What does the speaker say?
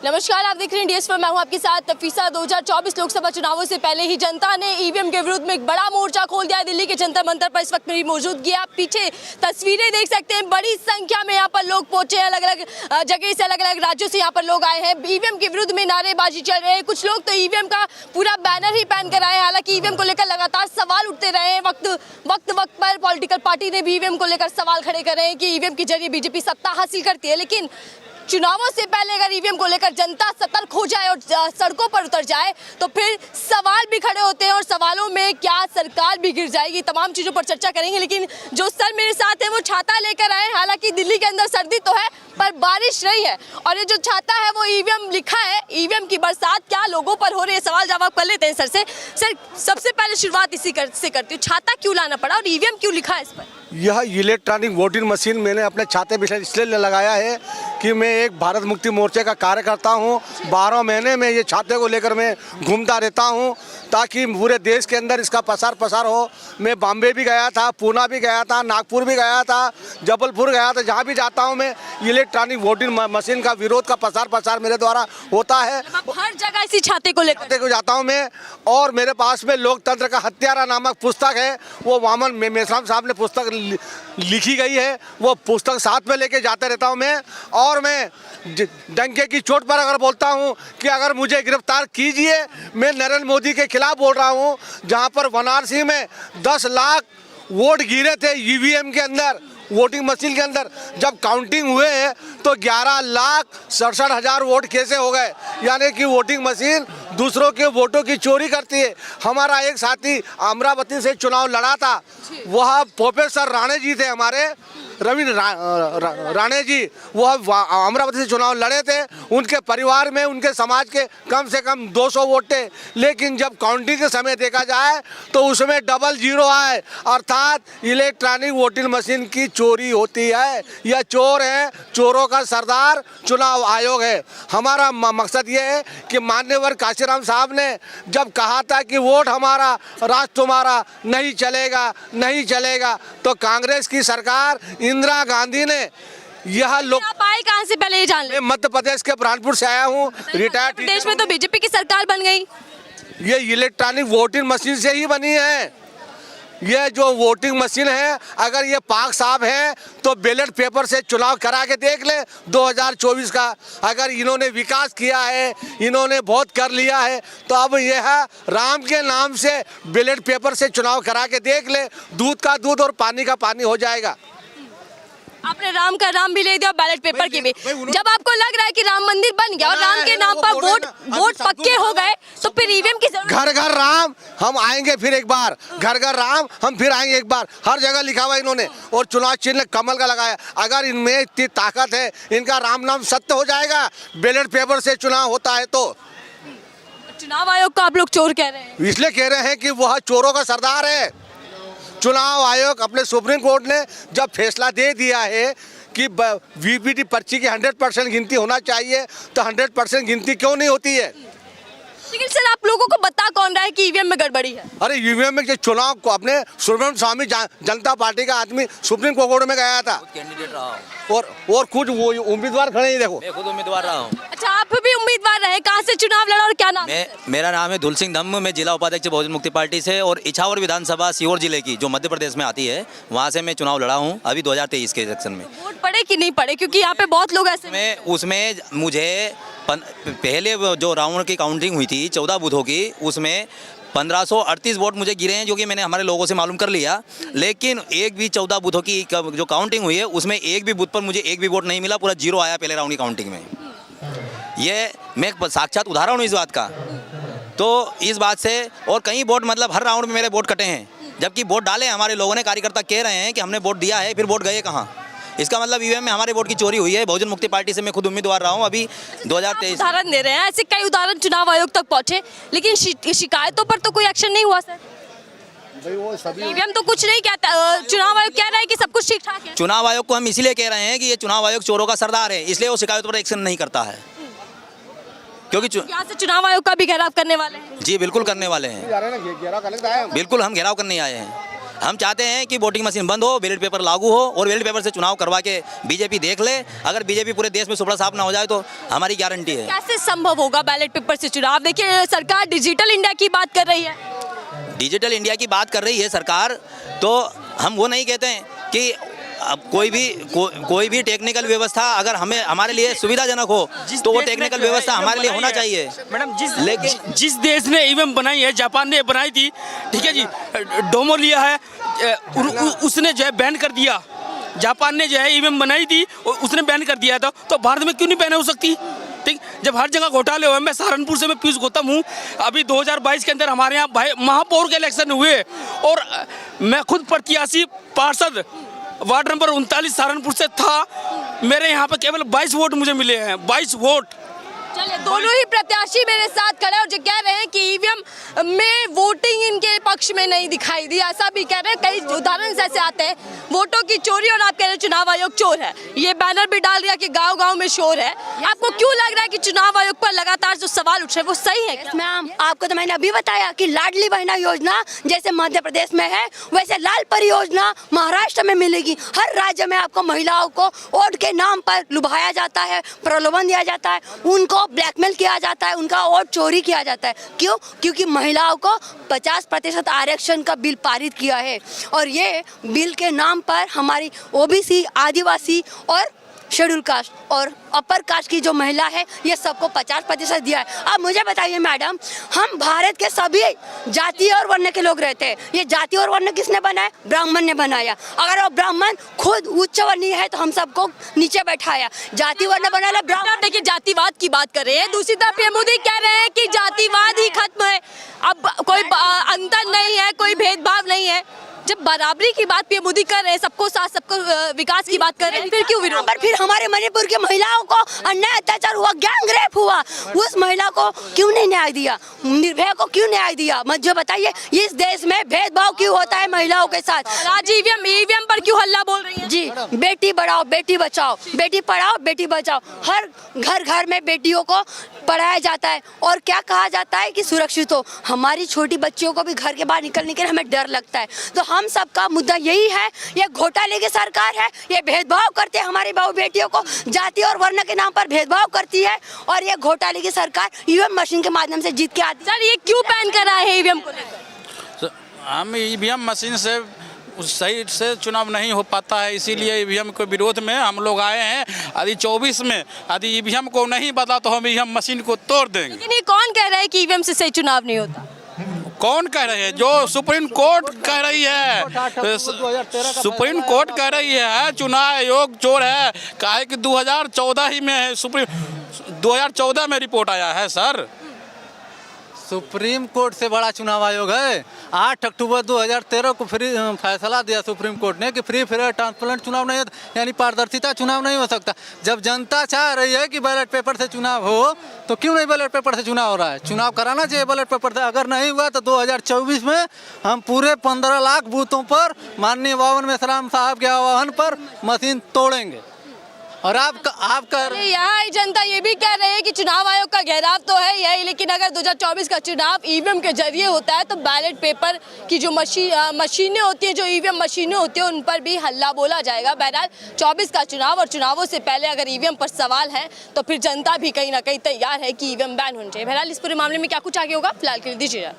नमस्कार, आप देख रहे हैं डीएस पर। मैं हूं आपके साथ तफीसा। 2024 लोकसभा चुनावों से पहले ही जनता ने ईवीएम के विरुद्ध में एक बड़ा मोर्चा खोल दिया है। दिल्ली के जंतर मंतर पर इस वक्त मेरी मौजूदगी। आप पीछे तस्वीरें देख सकते हैं, बड़ी संख्या में यहाँ पर लोग पहुंचे हैं। अलग अलग जगह से, अलग अलग राज्यों से यहाँ पर लोग आए हैं। ईवीएम के विरुद्ध में नारेबाजी चल रहे हैं। कुछ लोग तो ईवीएम का पूरा बैनर ही पहन कर आए हैं। हालांकि ईवीएम को लेकर लगातार सवाल उठते रहे हैं। वक्त पर पॉलिटिकल पार्टी ने भी ईवीएम को लेकर सवाल खड़े कर रहे हैं कि ईवीएम के जरिए बीजेपी सत्ता हासिल करती है। लेकिन चुनावों से पहले अगर ईवीएम को लेकर जनता सतर्क हो जाए और सड़कों पर उतर जाए तो फिर सवाल भी खड़े होते हैं और सवालों में क्या सरकार भी गिर जाएगी। तमाम चीज़ों पर चर्चा करेंगे। लेकिन जो सर मेरे साथ है वो छाता लेकर आए। हालांकि दिल्ली के अंदर सर्दी तो है पर बारिश नहीं है, और ये जो छाता है वो ईवीएम लिखा है। ईवीएम की बरसात क्या लोगों पर हो रही है, सवाल जवाब कर लेते हैं सर से। सर, सबसे पहले शुरुआत इसी से करती हूँ, छाता क्यों लाना पड़ा और ईवीएम क्यों लिखा है इस पर? यह इलेक्ट्रॉनिक वोटिंग मशीन मैंने अपने छाते पे इसलिए लगाया है कि मैं एक भारत मुक्ति मोर्चे का कार्यकर्ता हूं। 12 महीने में ये छाते को लेकर मैं घूमता रहता हूं ताकि पूरे देश के अंदर इसका प्रसार हो। मैं बॉम्बे भी गया था, पूना भी गया था, नागपुर भी गया था, जबलपुर गया था। जहां भी जाता हूं मैं इलेक्ट्रॉनिक वोटिंग मशीन का विरोध का प्रसार मेरे द्वारा होता है। हर जगह इसी छाते को लेकर जाता हूं मैं। और मेरे पास में लोकतंत्र का हत्यारा नामक पुस्तक है, वो वामन मेश्राम साहब ने पुस्तक लिखी गई है। वो पुस्तक साथ में लेके जाते रहता हूं मैं। और मैं डंके की चोट पर अगर बोलता हूं कि अगर मुझे गिरफ्तार कीजिए, मैं नरेंद्र मोदी के खिलाफ बोल रहा हूं। जहां पर वाराणसी में 10 लाख वोट गिरे थे ईवीएम के अंदर, वोटिंग मशीन के अंदर। जब काउंटिंग हुए तो 11,67,000 वोट कैसे हो गए? यानी कि वोटिंग मशीन दूसरों के वोटों की चोरी करती है। हमारा एक साथी अमरावती से चुनाव लड़ा था, वह प्रोफेसर राणे जी थे, हमारे रविंद्र राणे जी, वह अमरावती से चुनाव लड़े थे। उनके परिवार में, उनके समाज के कम से कम 200 वोट थे। लेकिन जब काउंटिंग के समय देखा जाए तो उसमें डबल जीरो आए, अर्थात इलेक्ट्रॉनिक वोटिंग मशीन की चोरी होती है। यह चोर है, चोरों का सरदार चुनाव आयोग है। हमारा मकसद ये है कि मान्यवर काशीराम साहब ने जब कहा था कि वोट हमारा राज तुम्हारा, नहीं चलेगा, तो कांग्रेस की सरकार इंदिरा गांधी ने यह लोग। आप आए कहाँ से, पहले ये जान लें। मैं मध्य प्रदेश के बुरहानपुर से आया हूँ, रिटायर्ड। प्रदेश में तो बीजेपी की सरकार बन गई। ये इलेक्ट्रॉनिक वोटिंग मशीन से ही बनी है। ये जो वोटिंग मशीन है, अगर ये पाक साहब है तो बैलेट पेपर से चुनाव करा के देख ले 2024 का। अगर इन्होंने विकास किया है, इन्होंने बहुत कर लिया है, तो अब यह राम के नाम से बैलेट पेपर से चुनाव करा के देख ले, दूध का दूध और पानी का पानी हो जाएगा। आपने राम का राम भी ले दिया, बैलेट पेपर की भी। जब आपको लग रहा है कि राम मंदिर बन गया और राम के नाम पर वोट पक्के हो गए, तो फिर ईवीएम की जरूरत? घर घर राम, हम आएंगे फिर एक बार। घर घर राम, हम फिर आएंगे एक बार। हर जगह लिखा हुआ इन्होंने, और चुनाव चिन्ह कमल का लगाया। अगर इनमें इतनी ताकत है, इनका राम नाम सत्य हो जाएगा बैलेट पेपर से चुनाव होता है तो। चुनाव आयोग को आप लोग चोर कह रहे हैं? इसलिए कह रहे हैं कि वह चोरों का सरदार है। चुनाव आयोग, अपने सुप्रीम कोर्ट ने जब फैसला दे दिया है कि वीवीपैट पर्ची की 100% गिनती होना चाहिए, तो 100% गिनती क्यों नहीं होती है? लेकिन सर, आप लोगों को बता कौन रहा है कि ईवीएम में गड़बड़ी है? अरे ईवीएम में जो चुनाव को अपने सुब्रमण्यम स्वामी जनता पार्टी का आदमी सुप्रीम कोर्ट में गया था, कैंडिडेट रहा हूँ और कुछ वो उम्मीदवार खड़े हैं। देखो, मैं खुद उम्मीदवार रहा हूँ। अच्छा, आप भी उम्मीदवार रहे? कहाँ से चुनाव लड़ा और क्या नाम? मेरा नाम है धुल सिंह धम्म। मैं जिला उपाध्यक्ष बहुजन मुक्ति पार्टी से, और इछावर विधानसभा सीहोर जिले की, जो मध्य प्रदेश में आती है, वहाँ से मैं चुनाव लड़ा हूँ अभी 2023 के इलेक्शन में। वोट पड़े कि नहीं पड़े? क्योंकि यहाँ पे बहुत लोग ऐसे उसमें मुझे पहले जो राउंड की काउंटिंग हुई थी 14 बूथों की, उसमें 1538 वोट मुझे गिरे हैं, जो कि मैंने हमारे लोगों से मालूम कर लिया। लेकिन एक भी 14 बूथों की जो काउंटिंग हुई है उसमें एक भी बूथ पर मुझे एक भी वोट नहीं मिला। पूरा जीरो आया पहले राउंड की काउंटिंग में। ये मैं साक्षात उदाहरण हूँ इस बात का। तो इस बात से, और कई वोट, मतलब हर राउंड में मेरे वोट कटे हैं, जबकि वोट डाले हमारे लोगों ने। कार्यकर्ता कह रहे हैं कि हमने वोट दिया है, फिर वोट गए कहाँ? इसका मतलब ईवीएम में हमारे वोट की चोरी हुई है। बहुजन मुक्ति पार्टी से मैं खुद उम्मीदवार रहा हूं अभी 2023। उदाहरण दे रहे हैं, ऐसे कई उदाहरण चुनाव आयोग तक पहुंचे, लेकिन शिकायतों पर तो कोई एक्शन नहीं हुआ सर। ईवीएम तो कुछ नहीं कहता, चुनाव आयोग कह रहा है कि सब कुछ ठीक ठाक है। चुनाव आयोग को हम इसीलिए कह रहे हैं कि ये चुनाव आयोग चोरों का सरदार है, इसलिए वो शिकायतों पर एक्शन नहीं करता है। क्योंकि यहाँ से चुनाव आयोग का भी घेराव करने वाले हैं। जी बिल्कुल करने वाले हैं, बिल्कुल हम घेराव करने आए हैं। हम चाहते हैं कि वोटिंग मशीन बंद हो, बैलेट पेपर लागू हो और बैलेट पेपर से चुनाव करवा के बीजेपी देख ले। अगर बीजेपी पूरे देश में सुपड़ा साफ ना हो जाए तो हमारी गारंटी है। कैसे संभव होगा बैलेट पेपर से चुनाव? देखिए सरकार डिजिटल इंडिया की बात कर रही है। डिजिटल इंडिया की बात कर रही है सरकार, तो हम वो नहीं कहते हैं कि अब कोई भी टेक्निकल व्यवस्था अगर हमारे लिए सुविधाजनक हो तो वो टेक्निकल व्यवस्था हमारे लिए होना चाहिए। मैडम जिस देश ने ईवीएम बनाई है, जापान ने बनाई थी, ठीक है जी, डोमो लिया है, उसने जो है बैन कर दिया। जापान ने जो है ईवीएम बनाई थी, उसने बैन कर दिया था, तो भारत में क्यों नहीं बैन हो सकती? ठीक, जब हर जगह घोटाले हुए। मैं सहारनपुर से मैं पीयूष गौतम हूँ। अभी 2022 के अंदर हमारे यहाँ भाई महापौर के इलेक्शन हुए और मैं खुद प्रत्याशी पार्षद वार्ड नंबर 39 सहारनपुर से था। मेरे यहाँ पे केवल 22 वोट मुझे मिले हैं, 22 वोट। चलिए, दोनों ही प्रत्याशी मेरे साथ खड़े और जो कह रहे हैं कि ईवीएम में वोटिंग इनके पक्ष में नहीं दिखाई दी, ऐसा भी कह रहे हैं। कई उदाहरण ऐसे आते हैं वोटों की चोरी और आप कह रहे हैं चुनाव आयोग चोर है। ये बैनर भी डाल दिया कि गांव-गांव में शोर है। आपको क्यों लग रहा है कि चुनाव आयोग पर लगातार जो सवाल उठ रहे हैं वो सही है? मैम, आपको तो मैंने अभी बताया कि लाडली बहना योजना जैसे मध्य प्रदेश में है, वैसे लाल परियोजना महाराष्ट्र में मिलेगी। हर राज्य में आपको महिलाओं को वोट के नाम पर लुभाया जाता है, प्रलोभन दिया जाता है, उनको ब्लैकमेल किया जाता है, उनका वोट चोरी किया जाता है। क्यों? क्योंकि महिलाओं को 50% आरक्षण का बिल पारित किया है और ये बिल के नाम पर हमारी ओबीसी, आदिवासी और शेड्यूल कास्ट और अपर कास्ट की जो महिला है, ये सबको 50% दिया है। अब मुझे बताइए मैडम, हम भारत के सभी जाति और वर्ण के लोग रहते हैं। ये जाति और वर्ण किसने बनाया? ब्राह्मण ने बनाया। अगर वो ब्राह्मण खुद उच्च वर्णीय है तो हम सबको नीचे बैठाया। जाति वर्ण बनाया ब्राह्मण। देखिए, जातिवाद की बात कर रहे हैं, दूसरी तरफ पीएम मोदी कह रहे हैं कि जातिवाद ही खत्म है, अब कोई अंतर नहीं है, कोई भेदभाव नहीं है। जब बराबरी की बात पीएम मोदी कर रहे हैं, सबको साथ सबको विकास की बात कर रहे हैं, फिर क्यों विरोध? पर फिर हमारे मणिपुर की महिलाओं को अन्याय अत्याचार हुआ, गैंग रेप हुआ, उस महिला को क्यों नहीं न्याय दिया? निर्भया को क्यों न्याय दिया? मुझे बताइए, इस देश में भेदभाव क्यों होता है महिलाओं के साथ? आज ईवीएम पर क्यों हल्ला बोल रही है? जी, बेटी बढ़ाओ बेटी बचाओ, बेटी पढ़ाओ बेटी बचाओ। हर घर में बेटियों को पढ़ाया जाता है और क्या कहा जाता है कि सुरक्षित हो। हमारी छोटी बच्चियों को भी घर के बाहर निकलने के लिए हमें डर लगता है। तो हम सबका मुद्दा यही है, ये घोटाले की सरकार है, ये भेदभाव करते हैं हमारी बहू बेटियों को, जाति और वर्ण के नाम पर भेदभाव करती है और ये घोटाले की सरकार ईवीएम मशीन के माध्यम से जीत के आती है। सर, ये क्यों बैन करा है ईवीएम को लेकर? हम ईवीएम मशीन से सही से चुनाव नहीं हो पाता है, इसीलिए ईवीएम के विरोध में हम लोग आए हैं। यदि 24 में यदि ईवीएम को नहीं बदला तो हम ईवीएम मशीन को तोड़ देंगे। लेकिन ये कौन कह रहा है कि ईवीएम से सही चुनाव नहीं होता? कौन कह रहे हैं? जो सुप्रीम कोर्ट कह रही है, सुप्रीम कोर्ट कह रही है चुनाव आयोग चोर है। काहे कि 2014 ही में है, 2014 में रिपोर्ट आया है सर। सुप्रीम कोर्ट से बड़ा चुनाव आयोग है। 8 अक्टूबर 2013 को फ्री फैसला दिया सुप्रीम कोर्ट ने कि फ्री फेयर ट्रांसपेरेंट चुनाव नहीं, यानी पारदर्शिता चुनाव नहीं हो सकता। जब जनता चाह रही है कि बैलेट पेपर से चुनाव हो तो क्यों नहीं बैलेट पेपर से चुनाव हो रहा है? चुनाव कराना चाहिए बैलेट पेपर से। अगर नहीं हुआ तो 2024 में हम पूरे 15 लाख बूथों पर माननीय बावन मेश्राम साहब के आह्वान पर मशीन तोड़ेंगे। और आपका यहाँ जनता ये भी कह रही है कि चुनाव आयोग का घेराव तो है यही, लेकिन अगर 2024 का चुनाव ईवीएम के जरिए होता है तो बैलेट पेपर की जो मशीनें होती हैं, जो ईवीएम मशीनें होती हैं, उन पर भी हल्ला बोला जाएगा। बहरहाल 24 का चुनाव और चुनावों से पहले अगर ईवीएम पर सवाल है तो फिर जनता भी कहीं ना कहीं तैयार है कि ईवीएम बैन होना चाहिए। बहरहाल इस पूरे मामले में क्या कुछ आगे होगा, फिलहाल के लिए दीजिए।